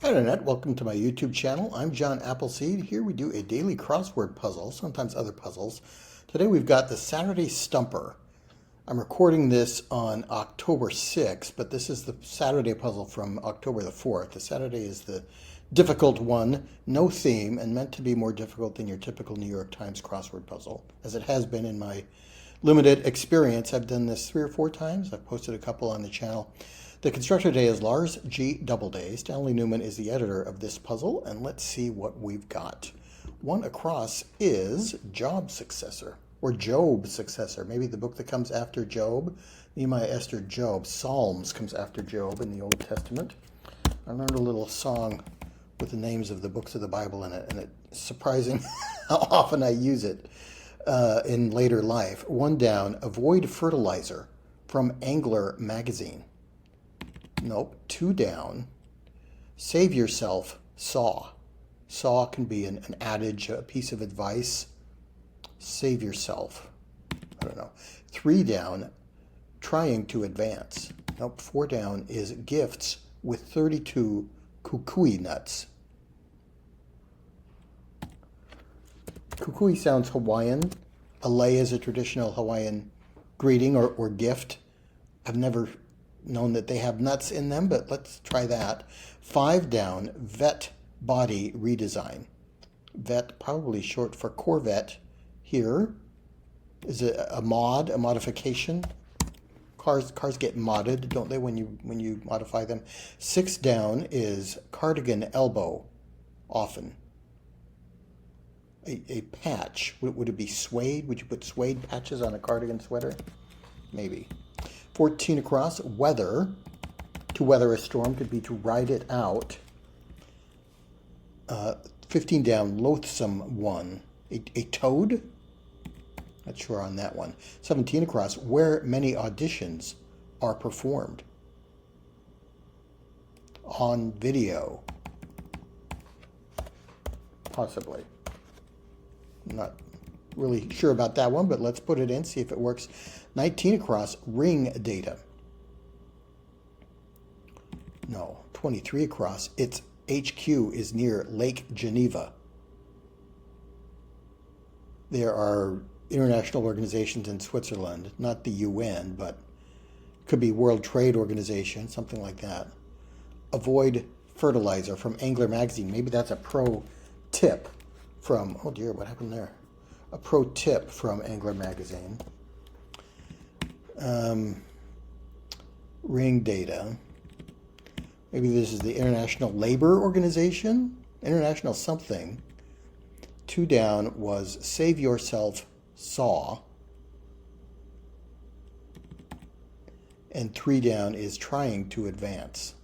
Hi Internet, welcome to my YouTube channel. I'm John Appleseed. Here we do a daily crossword puzzle, sometimes other puzzles. Today we've got the Saturday Stumper. I'm recording this on October 6th, but this is the Saturday puzzle from October the 4th. The Saturday is the difficult one, no theme, and meant to be more difficult than your typical New York Times crossword puzzle, as it has been in my limited experience. I've done this 3 or 4 times. I've posted a couple on the channel. The constructor today is Lars G. Doubleday. Stanley Newman is the editor of this puzzle, and let's see what we've got. One across is Job Successor, or Job Successor. Maybe the book that comes after Job. Nehemiah, Esther, Job. Psalms comes after Job in the Old Testament. I learned a little song with the names of the books of the Bible in it, and it's surprising how often I use it in later life. One down, Avoid Fertilizer from Angler Magazine. Nope, 2 down. Save yourself, saw. Saw can be an adage, a piece of advice. Save yourself. I don't know. 3 down, trying to advance. Nope, 4 down is gifts with 32 kukui nuts. Kukui sounds Hawaiian. A lei is a traditional Hawaiian greeting or gift. I've never known that they have nuts in them, but let's try that. 5 down, vet body redesign. Vet, probably short for Corvette here. Is it a mod, a modification? Cars get modded, don't they, when you modify them? 6 down is cardigan elbow, often. A patch, would it be suede? Would you put suede patches on a cardigan sweater? Maybe. 14 across, weather. To weather a storm could be to ride it out. 15 down, loathsome one. A toad? Not sure on that one. 17 across, where many auditions are performed. On video. Possibly. Not really sure about that one, but let's put it in, see if it works. 19 across, ring data. No. 23 across, its HQ is near Lake Geneva. There are international organizations in Switzerland, not the UN, but could be World Trade Organization, something like that. Avoid fertilizer from Angler Magazine. Maybe that's a pro tip from, oh dear, what happened there? A pro tip from Angler Magazine. Ring data. Maybe this is the International Labor Organization? International something. 2 down was save yourself, saw. And 3 down is trying to advance.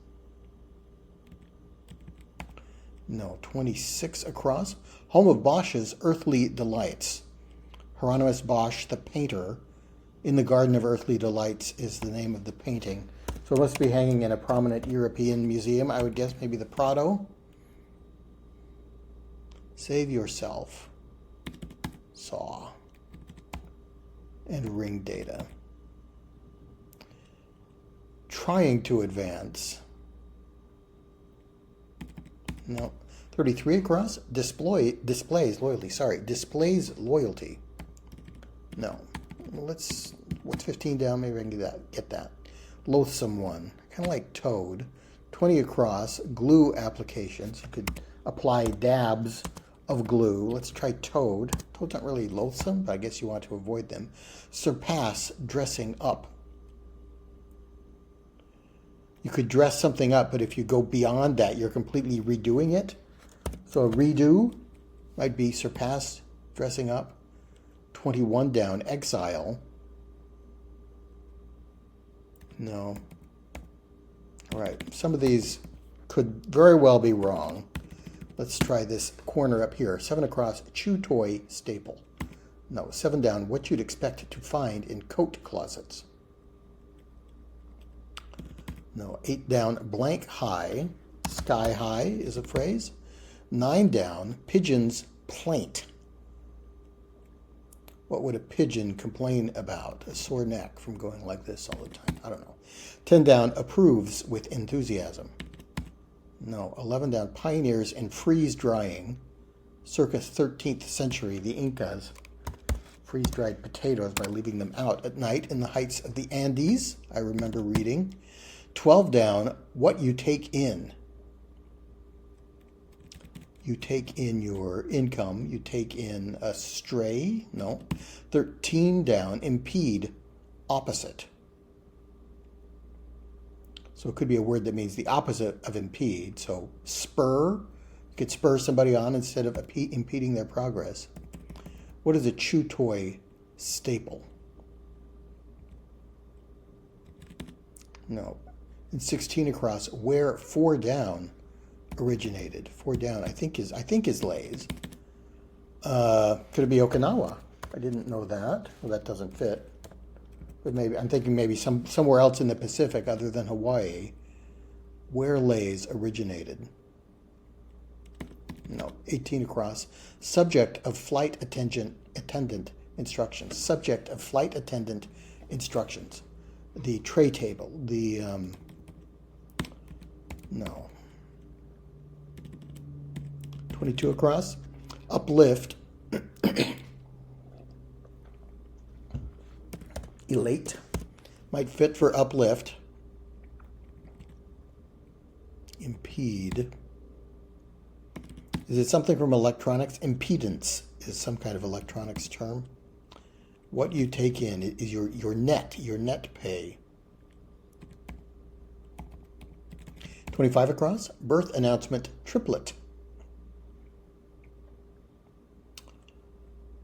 No, 26 across. Home of Bosch's Earthly Delights. Hieronymus Bosch, the painter, in the Garden of Earthly Delights is the name of the painting. So it must be hanging in a prominent European museum. I would guess maybe the Prado. Save yourself. Saw. And ring data. Trying to advance. No. 33 across. Displays loyalty. No. What's 15 down? Maybe I can get that. Loathsome one. Kind of like toad. 20 across. Glue applications. You could apply dabs of glue. Let's try toad. Toad's not really loathsome, but I guess you want to avoid them. Surpass dressing up. You could dress something up, but if you go beyond that, you're completely redoing it. So a redo might be surpass dressing up. 21 down, exile. No. All right, some of these could very well be wrong. Let's try this corner up here. 7 across, chew toy staple. No, 7 down, what you'd expect to find in coat closets. No, 8 down, blank high. Sky high is a phrase. 9 down, pigeon's plaint. What would a pigeon complain about? A sore neck from going like this all the time. I don't know. 10 down, approves with enthusiasm. No, 11 down. Pioneers in freeze drying, circa 13th century. The Incas freeze-dried potatoes by leaving them out at night in the heights of the Andes. I remember reading. 12 down. What you take in. You take in your income. You take in a stray. No. 13 down. Impede. Opposite. So it could be a word that means the opposite of impede. So spur. You could spur somebody on instead of impeding their progress. What is a chew toy staple? No. And 16 across, where 4 down originated. 4 down, I think is Lay's. Could it be Okinawa? I didn't know that. Well, that doesn't fit. But maybe I'm thinking maybe somewhere else in the Pacific other than Hawaii, where Lay's originated. No, 18 across. Subject of flight attendant instructions. Subject of flight attendant instructions. The tray table. The no. 22 across. Uplift. Elate. Might fit for uplift. Impede. Is it something from electronics? Impedance is some kind of electronics term. What you take in is your net pay. 25 across. Birth announcement triplet.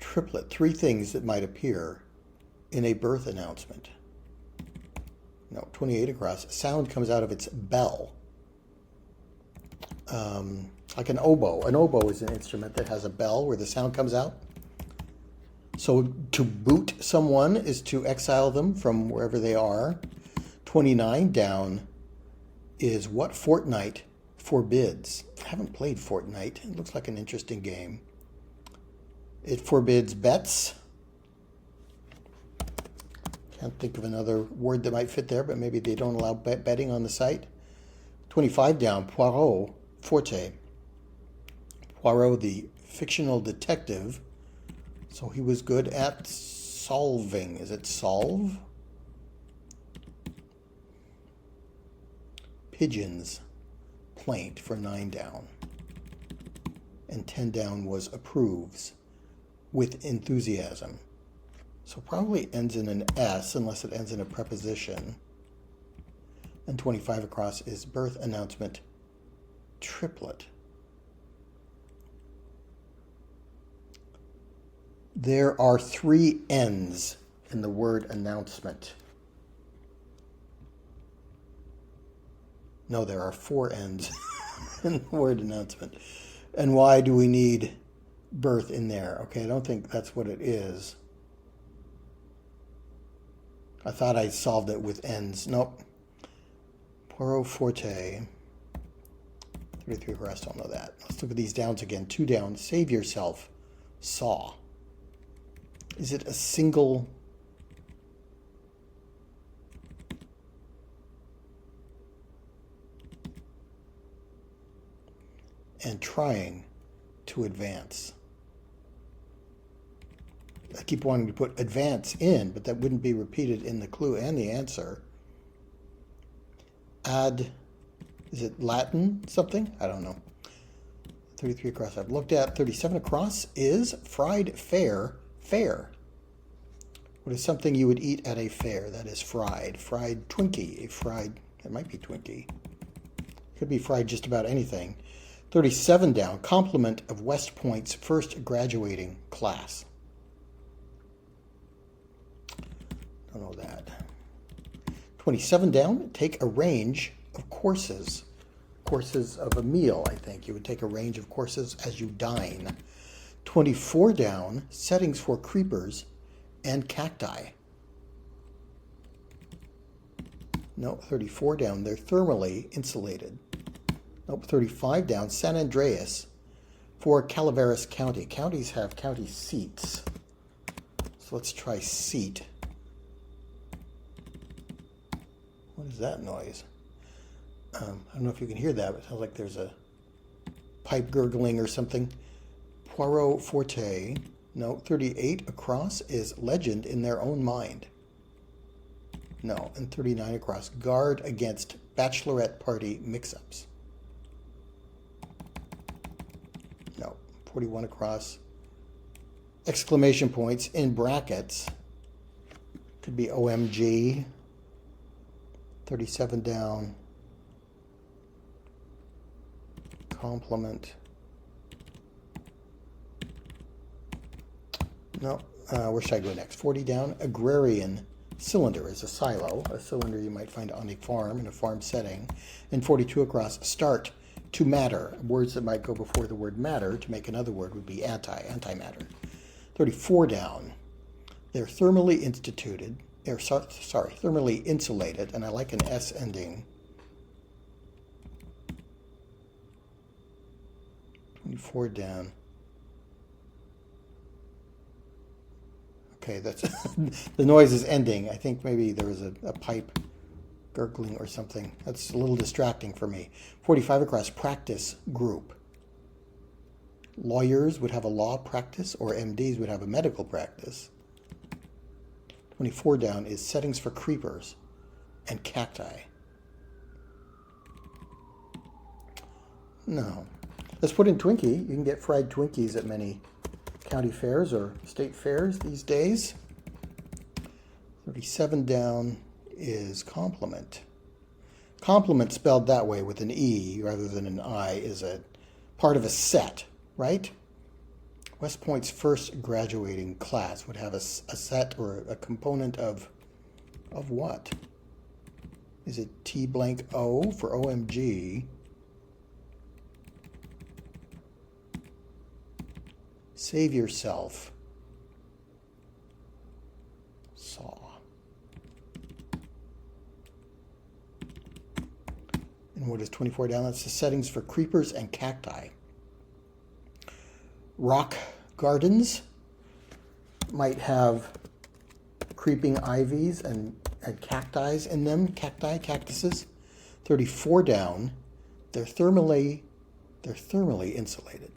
Triplet. 3 things that might appear in a birth announcement. No, 28 across. Sound comes out of its bell. Like an oboe. An oboe is an instrument that has a bell where the sound comes out. So to boot someone is to exile them from wherever they are. 29 down is what Fortnite forbids. I haven't played Fortnite. It looks like an interesting game. It forbids bets. Can't think of another word that might fit there, but maybe they don't allow betting on the site. 25 down, Poirot, Forte. Poirot, the fictional detective. So he was good at solving. Is it solve? Pigeons, plaint for 9 down. And 10 down was approves with enthusiasm. So probably ends in an S unless it ends in a preposition. And 25 across is birth announcement triplet. There are 3 N's in the word announcement. No, there are 4 N's in the word announcement. And why do we need birth in there? Okay, I don't think that's what it is. I thought I solved it with N's. Nope. Poirot Forte. 33 across, don't know that. Let's look at these downs again. 2 down. Save yourself. Saw. Is it a single? And trying to advance. I keep wanting to put advance in, but that wouldn't be repeated in the clue and the answer. Ad, is it Latin something? I don't know. 33 across I've looked at. 37 across is fried fair. What is something you would eat at a fair? That is fried. Fried Twinkie. It might be Twinkie. Could be fried just about anything. 37 down. Compliment of West Point's first graduating class. Don't know that. 27 down. Take a range of courses. Courses of a meal, I think. You would take a range of courses as you dine. 24 down. Settings for creepers and cacti. No, 34 down. They're thermally insulated. Nope, 35 down. San Andreas for Calaveras County. Counties have county seats. So let's try seat. What is that noise? I don't know if you can hear that, but it sounds like there's a pipe gurgling or something. Poirot Forte. No, 38 across is legend in their own mind. No, and 39 across, guard against bachelorette party mix-ups. No, 41 across, exclamation points in brackets. Could be OMG. 37 down, compliment. No, where should I go next? 40 down, agrarian. Cylinder is a silo, a cylinder you might find on a farm in a farm setting. And 42 across, start to matter. Words that might go before the word matter to make another word would be antimatter. 34 down, they're thermally instituted, thermally insulated, and I like an S ending. 24 down. Okay, that's the noise is ending. I think maybe there was a pipe gurgling or something. That's a little distracting for me. 45 across, practice group. Lawyers would have a law practice, or MDs would have a medical practice. 24 down is settings for creepers and cacti. No. Let's put in Twinkie. You can get fried Twinkies at many county fairs or state fairs these days. 37 down is compliment. Compliment spelled that way with an E rather than an I is a part of a set, right? West Point's first graduating class would have a set or a component of what? Is it T blank O for OMG? Save yourself. Saw. And what is 24 down? That's the settings for creepers and cacti. Rock gardens might have creeping ivies and cacti in them. Cactuses. 34 down. They're thermally insulated.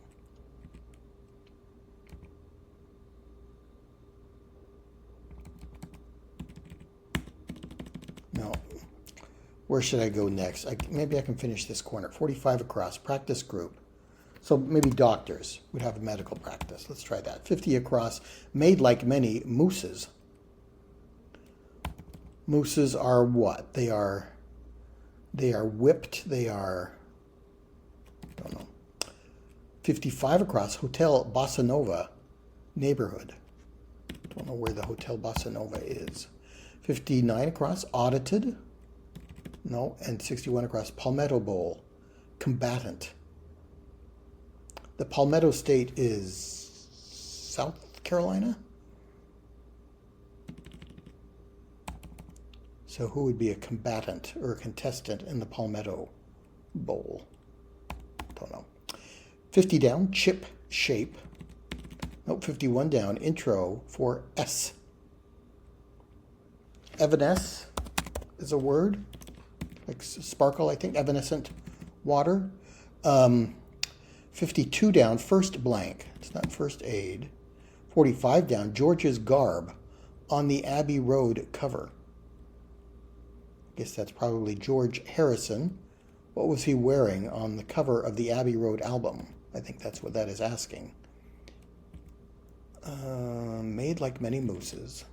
No. Where should I go next? Maybe I can finish this corner. 45 across, practice group. So maybe doctors would have a medical practice. Let's try that. 50 across, made like many mousses. Mousses are what? They are whipped. They are, I don't know. 55 across, Hotel Bossa Nova neighborhood. Don't know where the Hotel Bossa Nova is. 59 across, audited. No, and 61 across, Palmetto Bowl, combatant. The Palmetto State is South Carolina? So who would be a combatant or a contestant in the Palmetto Bowl? Don't know. 50 down, chip shape. Nope, 51 down, intro for S. Evanesce is a word, like sparkle, I think, evanescent water. 52 down, first blank. It's not first aid. 45 down, George's garb on the Abbey Road cover. I guess that's probably George Harrison. What was he wearing on the cover of the Abbey Road album? I think that's what that is asking. Made like many mousses.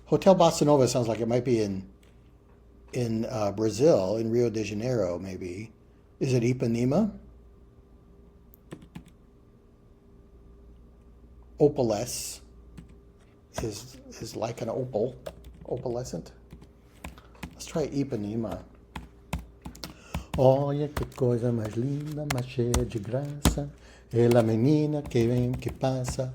Hotel Bossa Nova sounds like it might be in Brazil, in Rio de Janeiro, maybe. Is it Ipanema? Opalescent is like an opal, opalescent. Let's try Ipanema. Olha que coisa mais linda, mais cheia de graça. Ela menina que vem, que passa.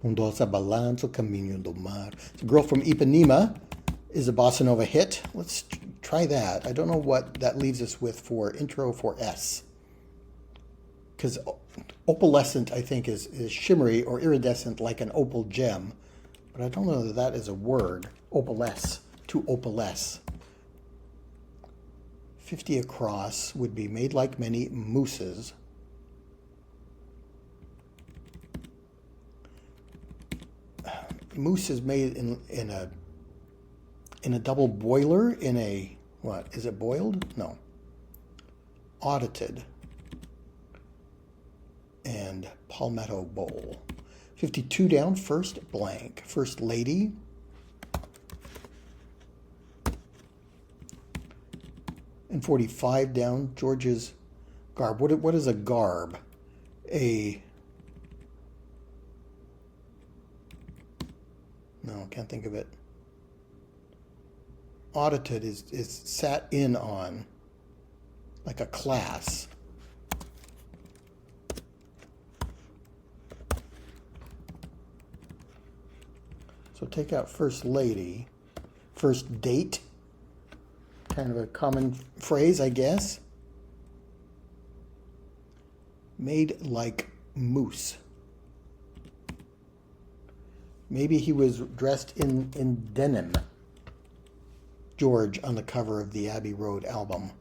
Doce balança o caminho do mar. The Girl from Ipanema is a bossa nova hit. Let's try that. I don't know what that leaves us with for intro for S. Because opalescent, I think, is shimmery or iridescent like an opal gem. But I don't know that that is a word. Opalesce. to opalesce. 50 across would be made like many mooses. Moose is made in a double boiler, in a, what, is it boiled? No. Audited. And palmetto bowl. 52 down, first blank. First lady. And 45 down, George's garb. What is a garb? No, can't think of it. Audited is sat in on, like a class. So take out first lady, first date, kind of a common phrase, I guess. Made like moose. Maybe he was dressed in denim. George on the cover of the Abbey Road album.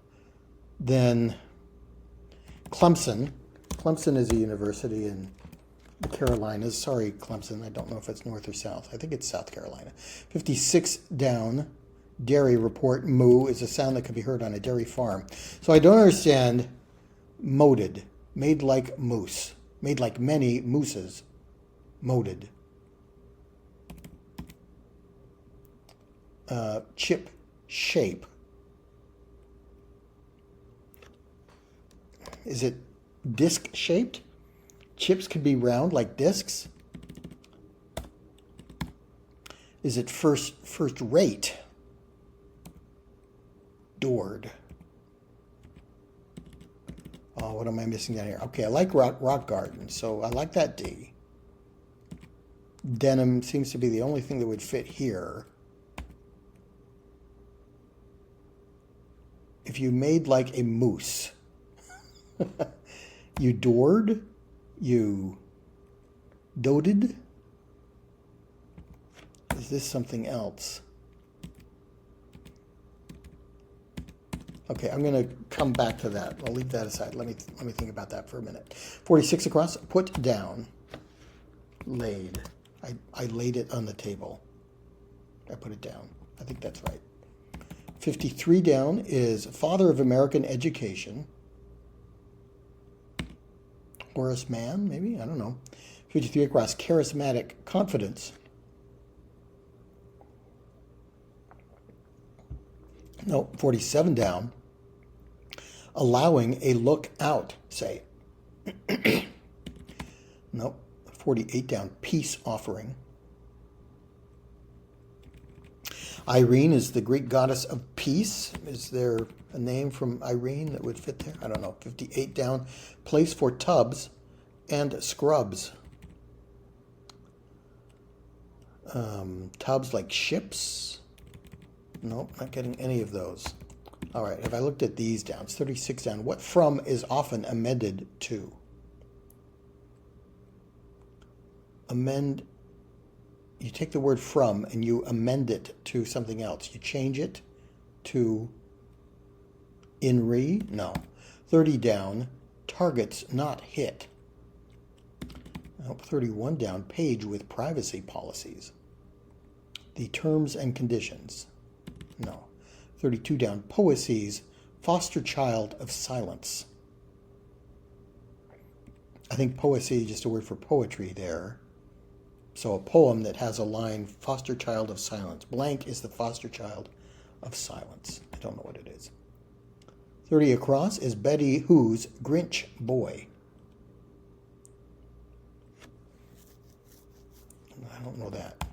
Then Clemson. Clemson is a university in the Carolinas. Sorry, Clemson. I don't know if it's north or south. I think it's South Carolina. 56 down. Dairy report. Moo is a sound that can be heard on a dairy farm. So I don't understand moded. Made like moose. Made like many mooses. Moded. Chip shape. Is it disc shaped? Chips could be round like discs. Is it first rate? Doored. Oh, what am I missing down here? Okay, I like rock garden, so I like that D. Denim seems to be the only thing that would fit here. If you made like a moose, you doored, you doted. Is this something else? Okay, I'm going to come back to that. I'll leave that aside. Let me think about that for a minute. 46 across, put down, laid. I laid it on the table. I put it down. I think that's right. 53 down is Father of American Education. Horace Mann, maybe? I don't know. 53 across, charismatic confidence. No, 47 down. Allowing a look out, say. Nope. 48 down, peace offering. Irene is the Greek goddess of peace. Is there a name from Irene that would fit there? I don't know. 58 down, place for tubs and scrubs. Tubs like ships? Nope, not getting any of those. All right, have I looked at these down? It's 36 down. What from is often amended to? Amend. You take the word from and you amend it to something else. You change it to in re? No. 30 down, targets not hit. Nope, 31 down, page with privacy policies. The terms and conditions. No. 32 down, poeses, foster child of silence. I think poesy is just a word for poetry there. So a poem that has a line, foster child of silence. Blank is the foster child of silence. I don't know what it is. 30 across is Betty Who's Grinch Boy. I don't know that.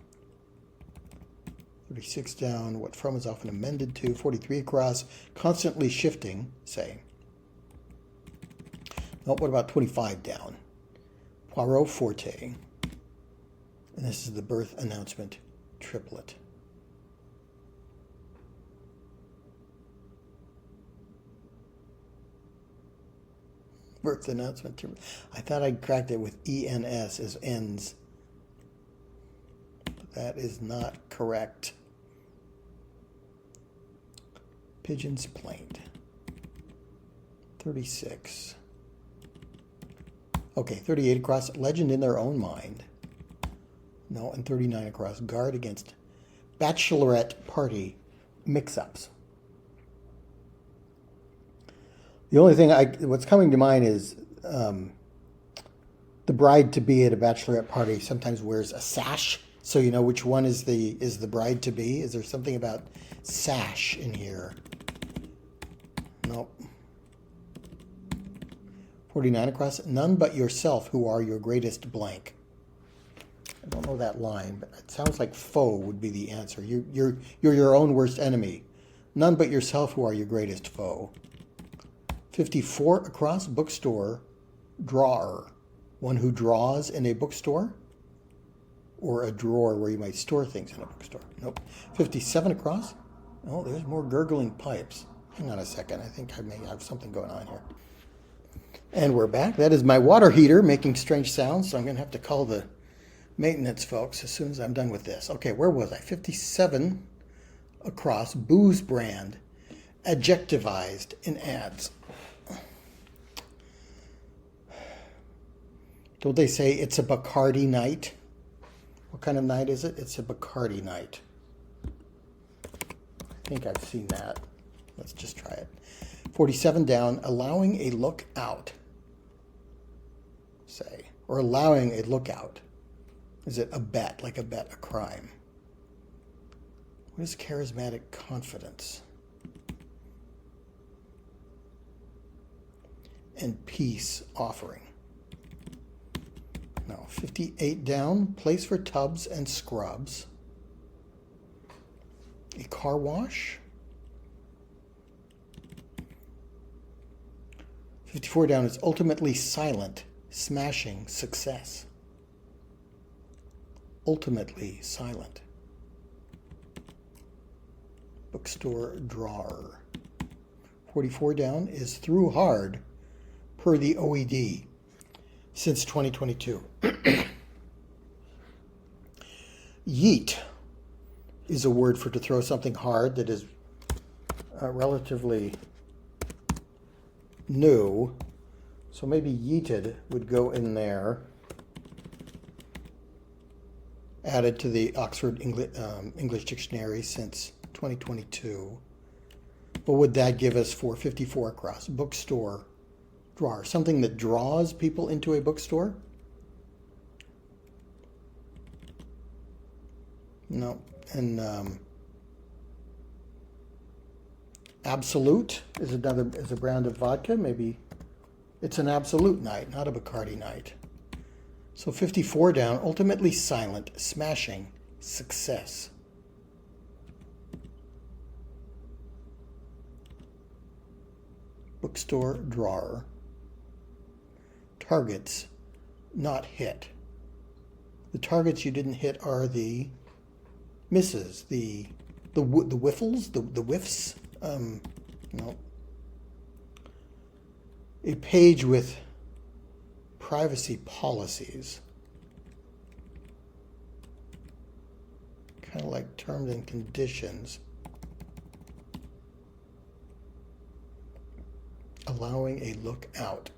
36 down, what from is often amended to. 43 across, constantly shifting, say. Oh, what about 25 down? Poirot Forte. And this is the birth announcement triplet. Birth announcement triplet. I thought I cracked it with ENS as ends. But that is not correct. Pigeon's Plaint. 36. Okay, 38 across, Legend in Their Own Mind. No, and 39 across, Guard Against Bachelorette Party Mix-Ups. The only thing what's coming to mind is the bride-to-be at a bachelorette party sometimes wears a sash, so you know which one is the bride-to-be. Is there something about sash in here? Nope. 49 across. None but yourself who are your greatest blank. I don't know that line, but it sounds like foe would be the answer. You're your own worst enemy. None but yourself who are your greatest foe. 54 across. Bookstore drawer. One who draws in a bookstore, or a drawer where you might store things in a bookstore. Nope. 57 across. Oh, there's more gurgling pipes. Hang on a second. I think I may have something going on here. And we're back. That is my water heater making strange sounds, so I'm going to have to call the maintenance folks as soon as I'm done with this. Okay, where was I? 57 across. Booze brand. Adjectivized in ads. Don't they say it's a Bacardi night? What kind of night is it? It's a Bacardi night. I think I've seen that. Let's just try it. 47 down, allowing a look out. Say, or allowing a lookout. Is it a bet, like a bet, a crime? What is charismatic confidence? And peace offering. No, 58 down, place for tubs and scrubs. A car wash. 54 down is ultimately silent, smashing success. Ultimately silent. Bookstore drawer. 44 down is through hard, per the OED. Since 2022. Yeet is a word for to throw something hard that is relatively new. So maybe yeeted would go in there. Added to the Oxford English Dictionary since 2022. What would that give us for 54 across? Bookstore drawer. Something that draws people into a bookstore? No. And Absolute is a brand of vodka. Maybe it's an Absolute night, not a Bacardi night. So 54 down, ultimately silent, smashing, success. Bookstore drawer. Targets not hit. The targets you didn't hit are the misses, the whiffles, the whiffs. No. A page with privacy policies. Kind of like terms and conditions. Allowing a look out.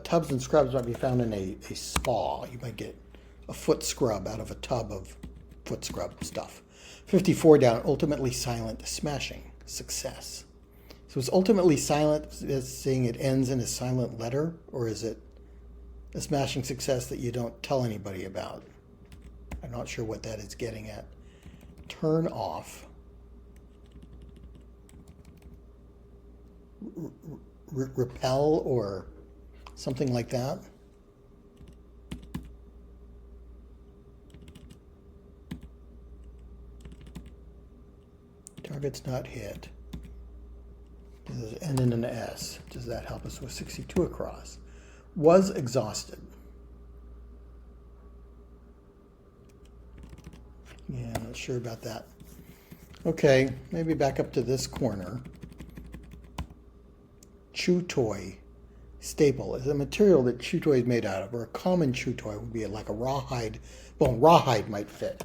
Tubs and scrubs might be found in a spa. You might get a foot scrub out of a tub of foot scrub stuff. 54 down, ultimately silent, smashing, success. So is ultimately silent saying it ends in a silent letter, or is it a smashing success that you don't tell anybody about? I'm not sure what that is getting at. Turn off. Repel or something like that. Target's not hit. Does it end in an S? Does that help us with 62 across? Was exhausted. Yeah, I'm not sure about that. Okay, maybe back up to this corner. Chew toy. Staple is a material that chew toy is made out of, or a common chew toy would be like a rawhide. Well, rawhide might fit.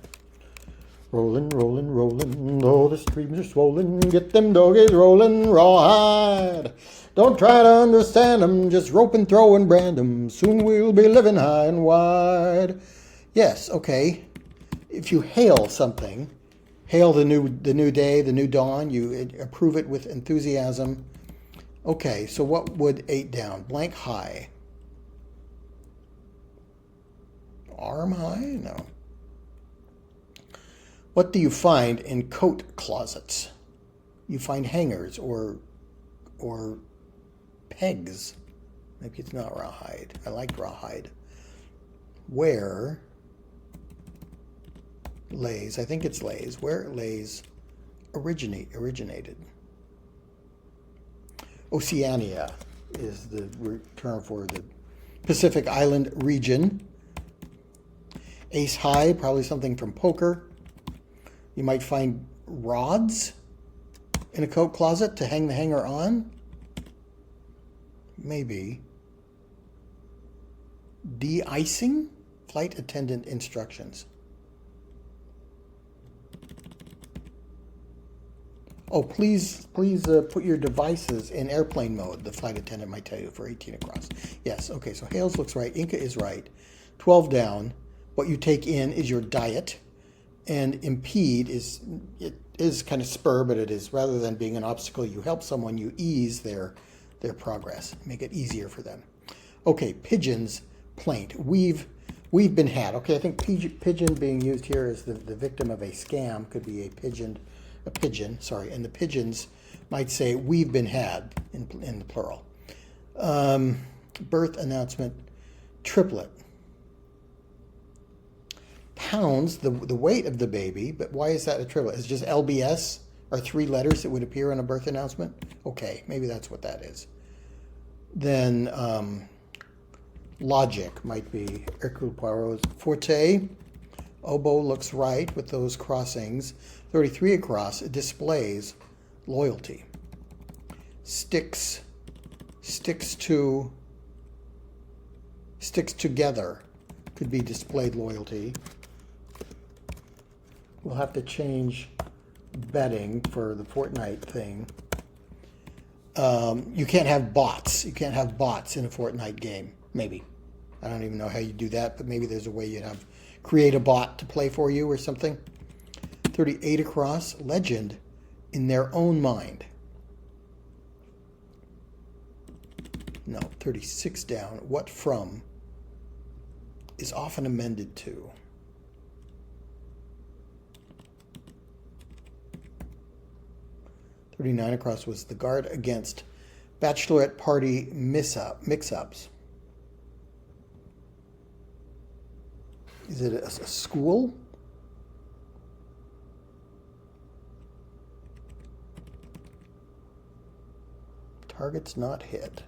Rollin', rollin', rollin', oh, the streams are swollen. Get them doggies rollin', rawhide. Don't try to understand 'em, just rope and throw and brand 'em. Soon we'll be living high and wide. Yes, okay. If you hail something, hail the new day, the new dawn, you approve it with enthusiasm. Okay, so what would 8 down? Blank high. Arm high? No. What do you find in coat closets? You find hangers or pegs. Maybe it's not rawhide. I like rawhide. Where lays, I think it's lays, where lays originated. Oceania is the term for the Pacific Island region. Ace high, probably something from poker. You might find rods in a coat closet to hang the hanger on. Maybe. De-icing? Flight attendant instructions. Oh, please put your devices in airplane mode, the flight attendant might tell you for 18 across. Yes, okay, so Hales looks right. Inca is right. 12 down. What you take in is your diet. And impede is kind of spur, but it is, rather than being an obstacle, you help someone, you ease their progress, make it easier for them. Okay, pigeons, plaint. We've been had. Okay, I think pigeon being used here as the victim of a scam could be a pigeon, and the pigeons might say we've been had in the plural. Birth announcement, triplet. Pounds, the weight of the baby, but why is that a triplet? It's just LBS, or 3 letters that would appear on a birth announcement? Okay, maybe that's what that is. Then logic might be Hercule Poirot's forte. Oboe looks right with those crossings. 33 across, it displays loyalty. Sticks together could be displayed loyalty. We'll have to change betting for the Fortnite thing. You can't have bots. You can't have bots in a Fortnite game. Maybe. I don't even know how you do that, but maybe there's a way you'd have create a bot to play for you or something. 38 across, legend in their own mind. No, 36 down, what from is often amended to. $39 across was the guard against bachelorette party mix-ups. Is it a school? Target's not hit.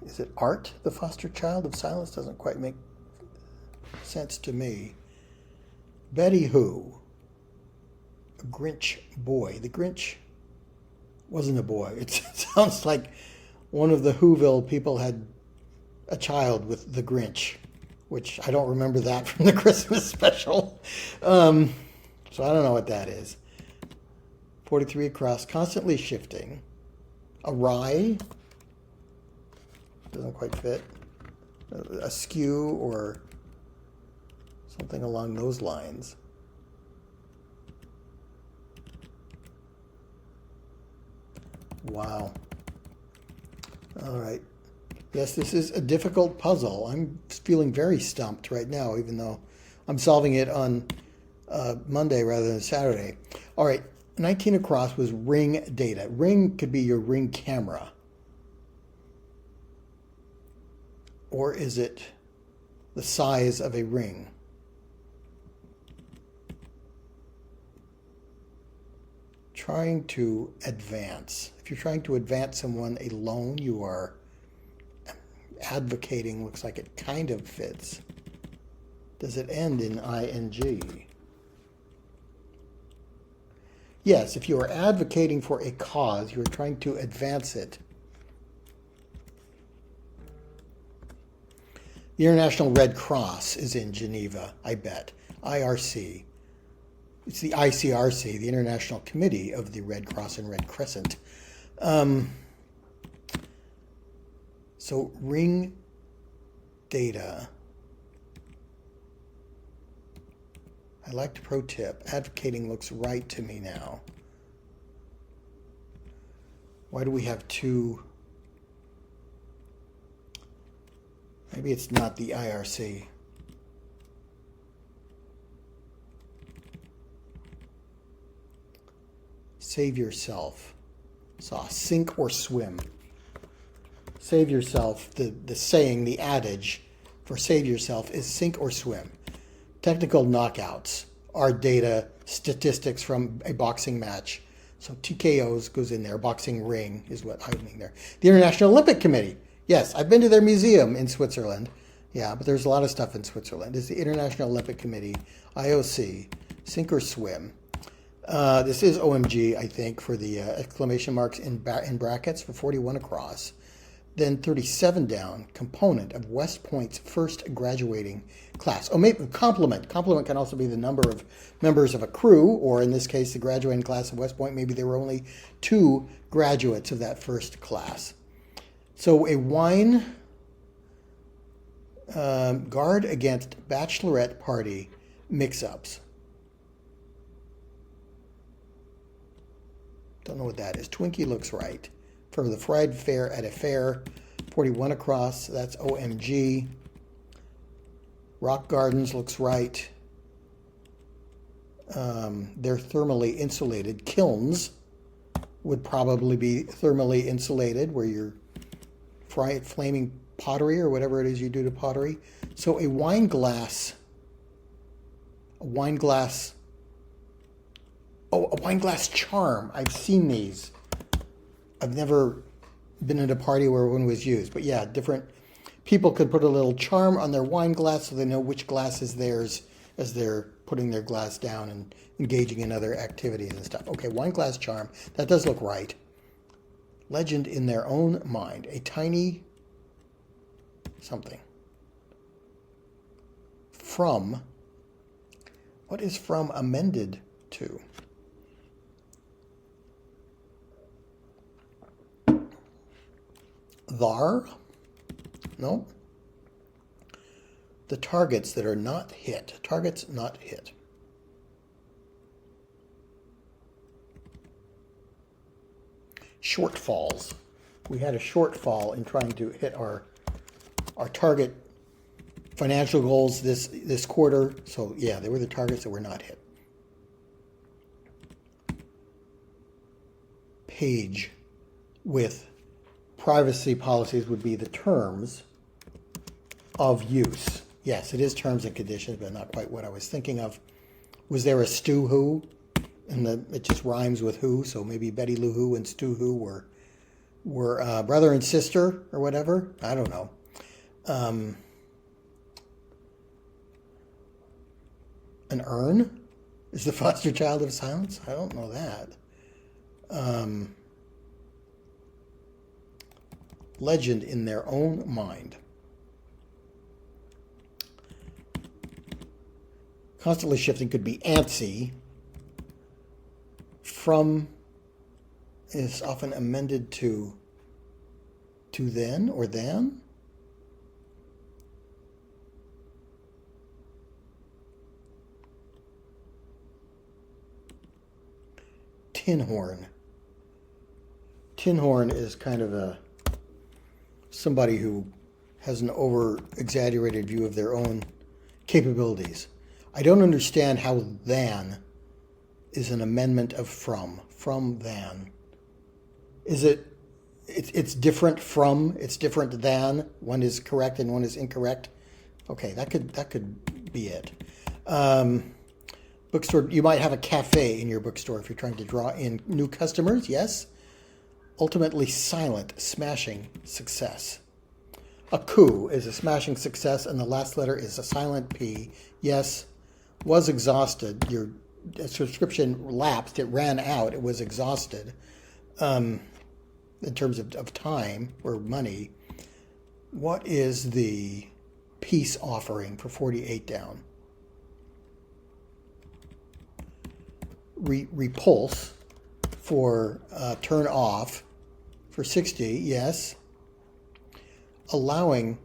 Is it art? The foster child of silence doesn't quite make sense to me. Betty Who? A Grinch boy. The Grinch wasn't a boy. It sounds like one of the Whoville people had a child with the Grinch, which I don't remember that from the Christmas special. So I don't know what that is. 43 across, constantly shifting. Awry. Doesn't quite fit. Askew or something along those lines. Wow. All right. Yes, this is a difficult puzzle. I'm feeling very stumped right now, even though I'm solving it on Monday rather than Saturday. All right. 19 across was ring data. Ring could be your ring camera. Or is it the size of a ring? Trying to advance. If you're trying to advance someone alone, you are advocating. Looks like it kind of fits. Does it end in ing? Yes, if you are advocating for a cause, you're trying to advance it. The International Red Cross is in Geneva, I bet. IRC. It's the ICRC, the International Committee of the Red Cross and Red Crescent. So ring data. I liked pro tip. Advocating looks right to me now. Why do we have two? Maybe it's not the IRC. Save yourself. So sink or swim. Save yourself, the saying, the adage for save yourself is sink or swim. Technical knockouts are data statistics from a boxing match. So TKOs goes in there. Boxing ring is what I mean there. The International Olympic Committee. Yes, I've been to their museum in Switzerland. Yeah, but there's a lot of stuff in Switzerland. It's the International Olympic Committee, IOC, sink or swim. This is OMG, I think, for the exclamation marks in brackets for 41 across. Then 37 down, component of West Point's first graduating class. Oh, maybe complement. Complement can also be the number of members of a crew, or in this case, the graduating class of West Point. Maybe there were only 2 graduates of that first class. So a wine guard against bachelorette party mix-ups. Don't know what that is. Twinkie looks right. For the fried fare at a fair, 41 across, that's OMG. Rock Gardens looks right. They're thermally insulated. Kilns would probably be thermally insulated, where you're flaming pottery or whatever it is you do to pottery. So a wine glass. Oh, a wine glass charm. I've seen these. I've never been at a party where one was used. But yeah, different people could put a little charm on their wine glass so they know which glass is theirs as they're putting their glass down and engaging in other activities and stuff. Okay, wine glass charm. That does look right. Legend in their own mind. A tiny something. From. What is from amended to? Thar? No. The targets that are not hit. Targets not hit. Shortfalls. We had a shortfall in trying to hit our target financial goals this quarter. So yeah, they were the targets that were not hit. Page with privacy policies would be the terms of use. Yes, it is terms and conditions, but not quite what I was thinking of. Was there a Stu Who? And it just rhymes with who, so maybe Betty Lou Who and Stu Who were brother and sister or whatever. I don't know. An urn is the foster child of silence? I don't know that. Legend in their own mind. Constantly shifting could be antsy. From is often amended to then or than. Tin horn. Tin horn is kind of somebody who has an over-exaggerated view of their own capabilities. I don't understand how than is an amendment of from. From than. Is it's different from, it's different than. One is correct and one is incorrect. Okay, that could be it. Bookstore, you might have a cafe in your bookstore if you're trying to draw in new customers, yes. Ultimately silent, smashing success. A coup is a smashing success, and the last letter is a silent P. Yes. Was exhausted. You're subscription lapsed. It ran out. It was exhausted in terms of time or money. What is the peace offering for 48 down? Repulse for turn off for 60, yes. Allowing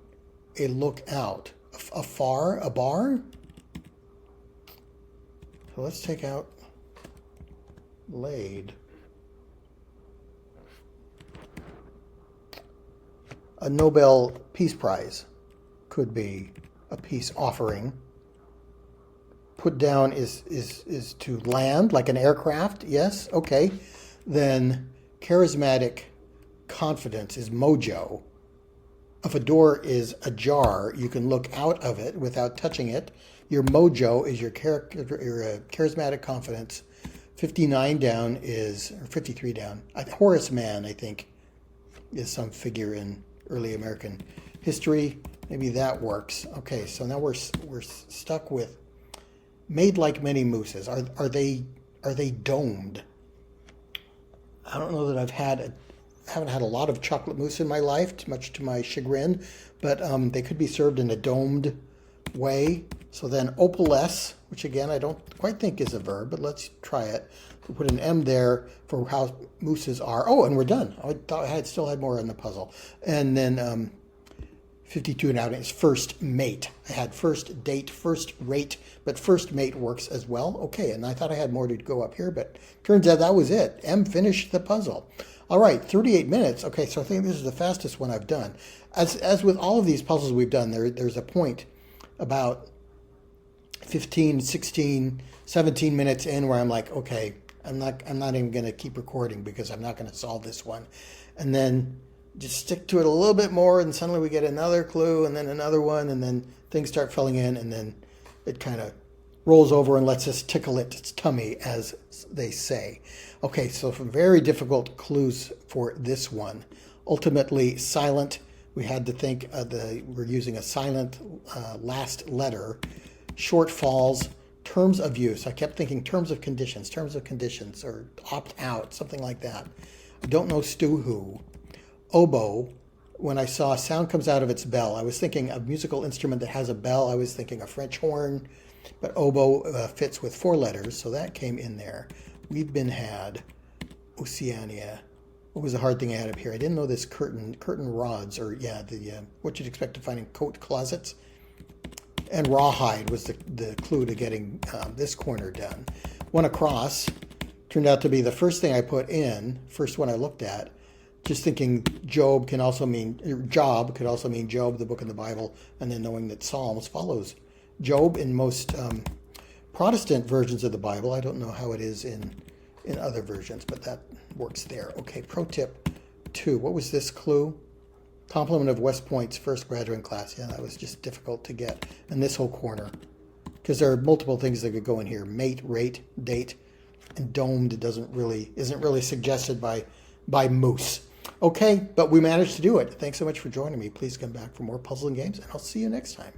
a look out. Afar, a bar? So let's take out laid. A Nobel Peace Prize could be a peace offering. Put down is to land, like an aircraft, yes, okay. Then charismatic confidence is mojo. If a door is ajar, you can look out of it without touching it. Your mojo is your charismatic confidence. 59 down is, or 53 down. Horace Mann, I think, is some figure in early American history. Maybe that works. Okay, so now we're stuck with made like many mooses. Are they domed? I don't know that I haven't had a lot of chocolate mousse in my life, much to my chagrin, but they could be served in a domed way. So then opalesce, which again I don't quite think is a verb, but let's try it. We'll put an M there for how mousses are. Oh, and we're done. I thought I still had more in the puzzle. And then 52 and out is first mate. I had first date, first rate, but first mate works as well. Okay, and I thought I had more to go up here, but turns out that was it. M finished the puzzle. All right, 38 minutes. Okay, so I think this is the fastest one I've done. As with all of these puzzles we've done, there's a point about 15, 16, 17 minutes in where I'm like, okay, I'm not even going to keep recording because I'm not going to solve this one. And then just stick to it a little bit more, and suddenly we get another clue, and then another one, and then things start filling in, and then it kind of rolls over and lets us tickle its tummy, as they say. Okay, so some very difficult clues for this one. Ultimately, silent. We had to think we're using a silent last letter. Shortfalls, terms of use. I kept thinking terms of conditions, or opt out, something like that. I don't know Stu-hoo. Oboe, when I saw sound comes out of its bell, I was thinking a musical instrument that has a bell. I was thinking a French horn, but oboe fits with 4 letters, so that came in there. We've been had Oceania. What was the hard thing I had up here? I didn't know this curtain rods, or yeah, what you'd expect to find in coat closets. And rawhide was the clue to getting this corner done. One across turned out to be the first thing I put in, first one I looked at. Just thinking Job could also mean Job, the book in the Bible, and then knowing that Psalms follows Job in most Protestant versions of the Bible. I don't know how it is in other versions, but that works there. Okay, pro tip 2. What was this clue? Complement of West Point's first graduating class. Yeah, that was just difficult to get. And this whole corner, because there are multiple things that could go in here. Mate, rate, date, and domed isn't really suggested by moose. Okay, but we managed to do it. Thanks so much for joining me. Please come back for more puzzling games, and I'll see you next time.